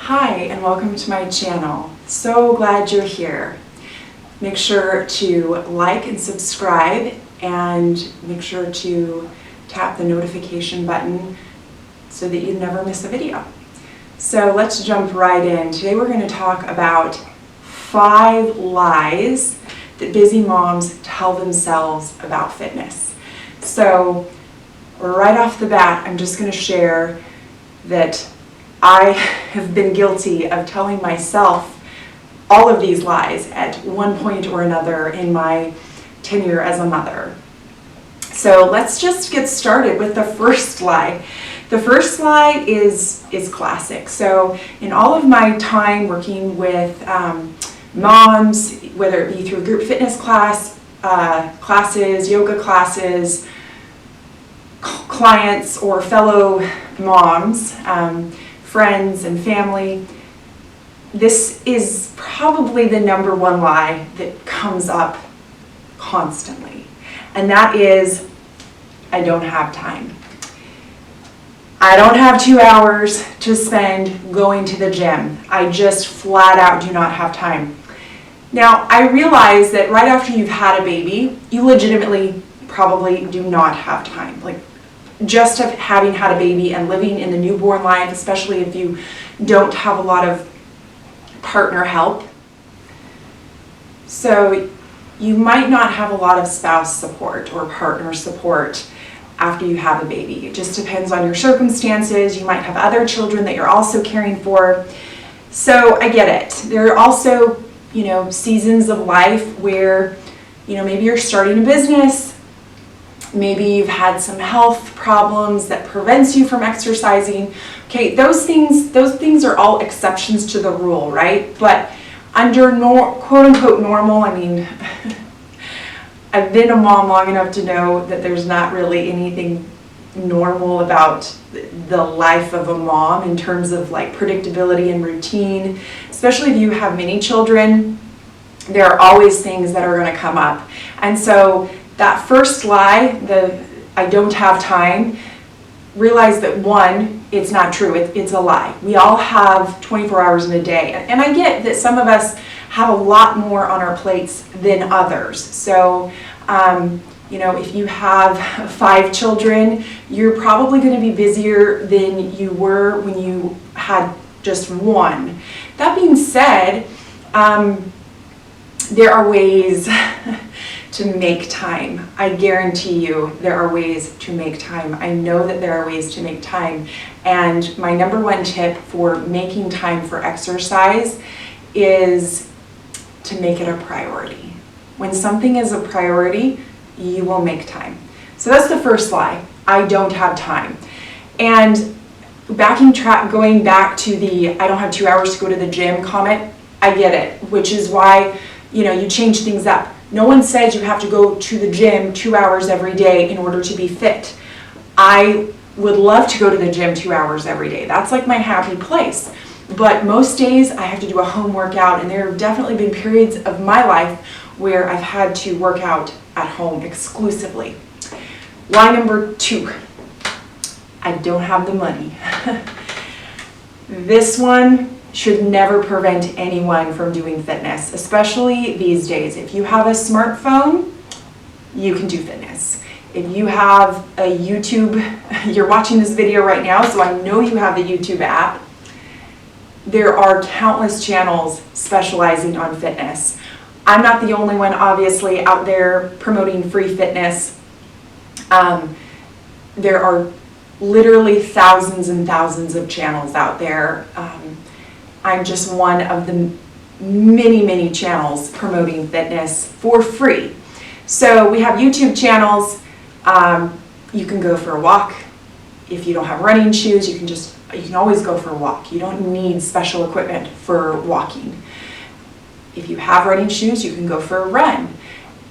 Hi, and welcome to my channel. So glad you're here. Make sure to like and subscribe, and make sure to tap the notification button so that you never miss a video. So let's jump right in. Today we're going to talk about 5 lies that busy moms tell themselves about fitness. So right off the bat, I'm just going to share that I have been guilty of telling myself all of these lies at one point or another in my tenure as a mother. So let's just get started with the first lie. The first lie is classic. So in all of my time working with moms, whether it be through group fitness classes, yoga classes, clients, or fellow moms, friends and family, this is probably the number one lie that comes up constantly, and that is, I don't have time. I don't have 2 hours to spend going to the gym. I just flat out do not have time. Now, I realize that right after you've had a baby, you legitimately probably do not have time. Like, just of having had a baby and living in the newborn life, especially if you don't have a lot of partner help. So you might not have a lot of spouse support or partner support after you have a baby. It just depends on your circumstances. You might have other children that you're also caring for. So I get it. There are also, seasons of life where, maybe you're starting a business. Maybe you've had some health problems that prevents you from exercising. Okay, those things are all exceptions to the rule, right? But under quote unquote normal, I mean, I've been a mom long enough to know that there's not really anything normal about the life of a mom in terms of like predictability and routine. Especially if you have many children, there are always things that are going to come up. And so that first lie, the I don't have time, realize that one, it's not true, it's a lie. We all have 24 hours in a day. And I get that some of us have a lot more on our plates than others. So, if you have 5 children, you're probably going to be busier than you were when you had just one. That being said, there are ways to make time. I guarantee you there are ways to make time. I know that there are ways to make time. And my number one tip for making time for exercise is to make it a priority. When something is a priority, you will make time. So that's the first lie. I don't have time. And going back to the I don't have 2 hours to go to the gym comment, I get it, which is why you change things up. No one says you have to go to the gym 2 hours every day in order to be fit. I would love to go to the gym 2 hours every day. That's like my happy place. But most days I have to do a home workout, and there have definitely been periods of my life where I've had to work out at home exclusively. Lie number 2, I don't have the money. This one should never prevent anyone from doing fitness, especially these days. If you have a smartphone, you can do fitness. If you have a YouTube, you're watching this video right now, so I know you have the YouTube app. There are countless channels specializing on fitness. I'm not the only one, obviously, out there promoting free fitness. There are literally thousands and thousands of channels out there. I'm just one of the many, many channels promoting fitness for free. So we have YouTube channels. You can go for a walk. If you don't have running shoes, you can always go for a walk. You don't need special equipment for walking. If you have running shoes, you can go for a run.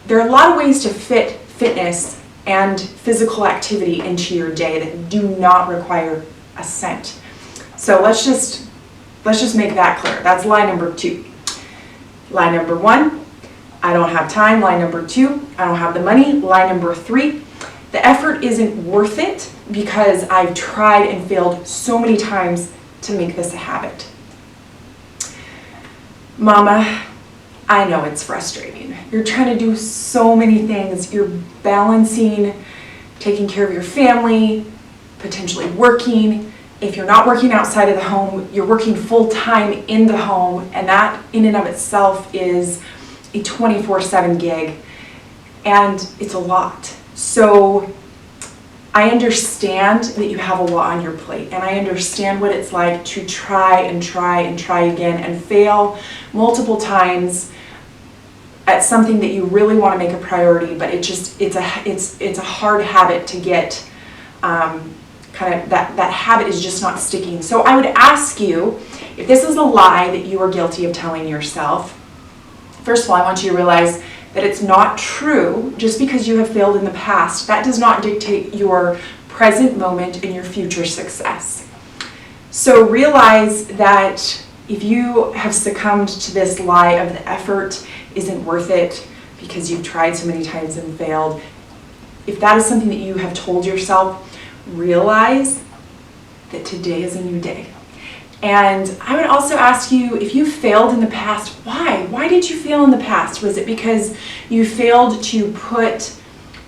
There are a lot of ways to fit fitness and physical activity into your day that do not require a cent. So let's just make that clear. That's lie number 2. Lie number 1, I don't have time. Lie number 2, I don't have the money. Lie number 3, the effort isn't worth it because I've tried and failed so many times to make this a habit. Mama, I know it's frustrating. You're trying to do so many things. You're balancing taking care of your family, potentially working. If you're not working outside of the home, you're working full-time in the home, and that in and of itself is a 24/7 gig, and it's a lot. So I understand that you have a lot on your plate, and I understand what it's like to try and try and try again and fail multiple times at something that you really want to make a priority, but it's a hard habit to get. Kind of that habit is just not sticking. So I would ask you, if this is a lie that you are guilty of telling yourself, first of all, I want you to realize that it's not true. Just because you have failed in the past, that does not dictate your present moment and your future success. So realize that if you have succumbed to this lie of the effort isn't worth it because you've tried so many times and failed, if that is something that you have told yourself, realize that today is a new day. And I would also ask you, if you failed in the past, why? Why did you fail in the past? Was it because you failed to put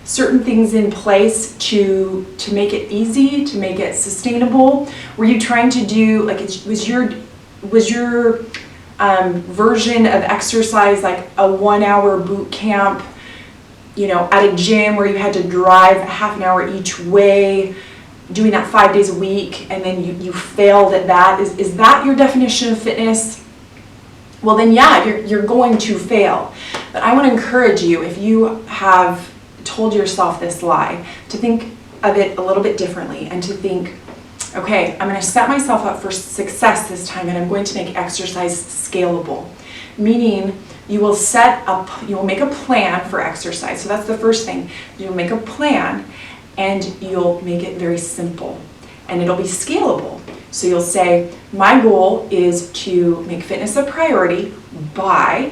certain things in place to make it easy, to make it sustainable? Were you trying to do, like, was your version of exercise like a 1-hour boot camp, at a gym where you had to drive half an hour each way, doing that 5 days a week, and then you failed at that? Is that your definition of fitness? Well then, yeah, you're going to fail. But I want to encourage you, if you have told yourself this lie, to think of it a little bit differently and to think, okay, I'm going to set myself up for success this time, and I'm going to make exercise scalable. Meaning, you will make a plan for exercise. So that's the first thing. You'll make a plan, and you'll make it very simple, and it'll be scalable. So you'll say, my goal is to make fitness a priority by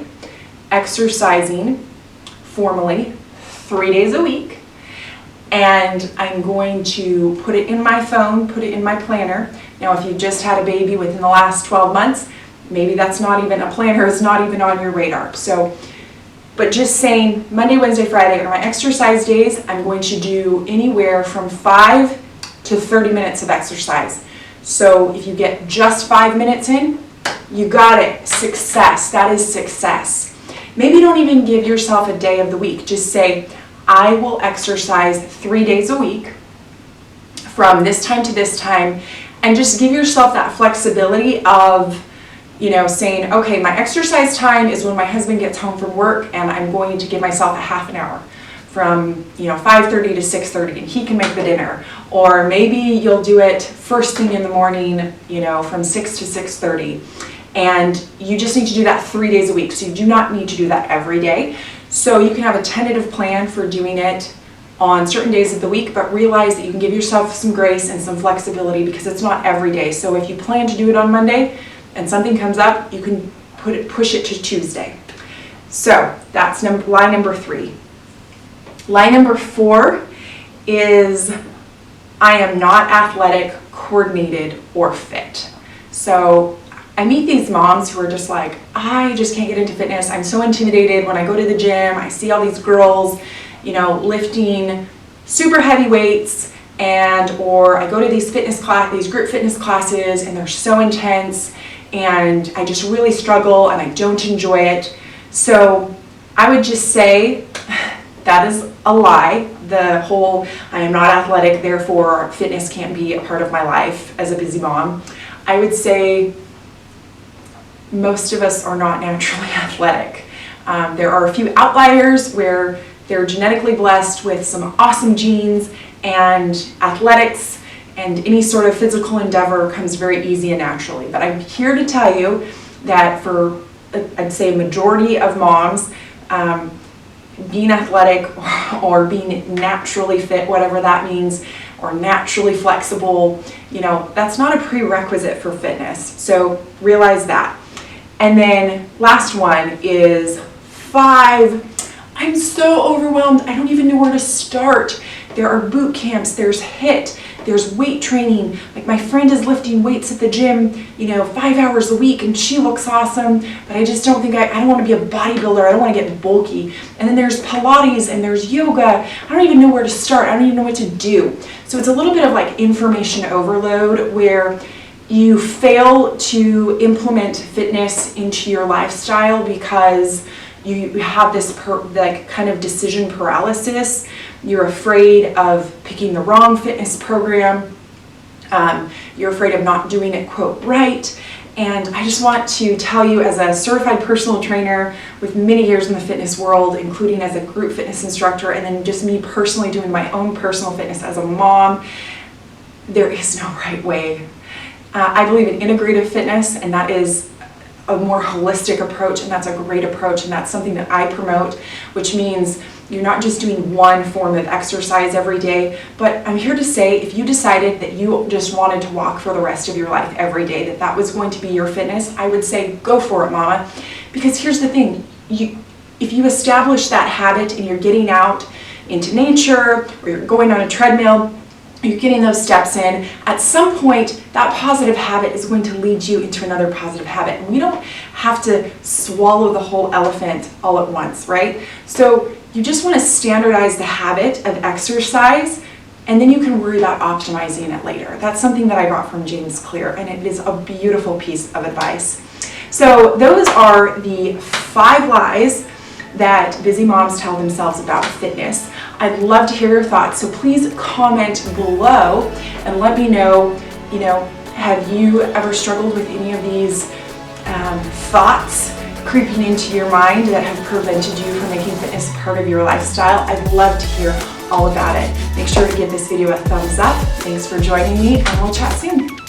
exercising formally 3 days a week, and I'm going to put it in my phone, put it in my planner. Now, if you just had a baby within the last 12 months, maybe that's not even a planner, it's not even on your radar. So, but just saying Monday, Wednesday, Friday are my exercise days. I'm going to do anywhere from 5 to 30 minutes of exercise. So if you get just 5 minutes in, you got it. Success. That is success. Maybe don't even give yourself a day of the week. Just say, I will exercise 3 days a week from this time to this time, and just give yourself that flexibility of saying, okay, my exercise time is when my husband gets home from work, and I'm going to give myself a half an hour from 5:30 to 6:30, and he can make the dinner. Or maybe you'll do it first thing in the morning, from 6 to 6:30. And you just need to do that 3 days a week. So you do not need to do that every day. So you can have a tentative plan for doing it on certain days of the week, but realize that you can give yourself some grace and some flexibility because it's not every day. So if you plan to do it on Monday, and something comes up, you can push it to Tuesday. So that's lie number 3. Lie number 4 is, I am not athletic, coordinated, or fit. So I meet these moms who are just like, I just can't get into fitness. I'm so intimidated when I go to the gym. I see all these girls, lifting super heavy weights, or I go to these group fitness classes, and they're so intense, and I just really struggle and I don't enjoy it. So I would just say that is a lie. The whole, I am not athletic, therefore fitness can't be a part of my life as a busy mom. I would say most of us are not naturally athletic. There are a few outliers where they're genetically blessed with some awesome genes, and athletics and any sort of physical endeavor comes very easy and naturally. But I'm here to tell you that for, I'd say, a majority of moms, being athletic or being naturally fit, whatever that means, or naturally flexible, that's not a prerequisite for fitness. So realize that. And then last one is 5. I'm so overwhelmed. I don't even know where to start. There are boot camps, there's HIIT, There's weight training. Like my friend is lifting weights at the gym, 5 hours a week and she looks awesome, but I just don't think I don't want to be a bodybuilder. I don't want to get bulky. And then there's Pilates and there's yoga. I don't even know where to start. I don't even know what to do. So it's a little bit of like information overload where you fail to implement fitness into your lifestyle because you have this kind of decision paralysis. You're afraid of picking the wrong fitness program. You're afraid of not doing it, quote, right. And I just want to tell you, as a certified personal trainer with many years in the fitness world, including as a group fitness instructor, and then just me personally doing my own personal fitness as a mom, there is no right way. I believe in integrative fitness, and that is a more holistic approach, and that's a great approach, and that's something that I promote, which means you're not just doing one form of exercise every day, but I'm here to say if you decided that you just wanted to walk for the rest of your life every day, that was going to be your fitness, I would say go for it, mama. Because here's the thing, if you establish that habit and you're getting out into nature, or you're going on a treadmill, you're getting those steps in, at some point that positive habit is going to lead you into another positive habit. And we don't have to swallow the whole elephant all at once, right? So you just want to standardize the habit of exercise, and then you can worry about optimizing it later. That's something that I got from James Clear, and it is a beautiful piece of advice. So those are the 5 lies that busy moms tell themselves about fitness. I'd love to hear your thoughts, so please comment below and let me know, have you ever struggled with any of these thoughts creeping into your mind that have prevented you from making fitness part of your lifestyle? I'd love to hear all about it. Make sure to give this video a thumbs up. Thanks for joining me, and we'll chat soon.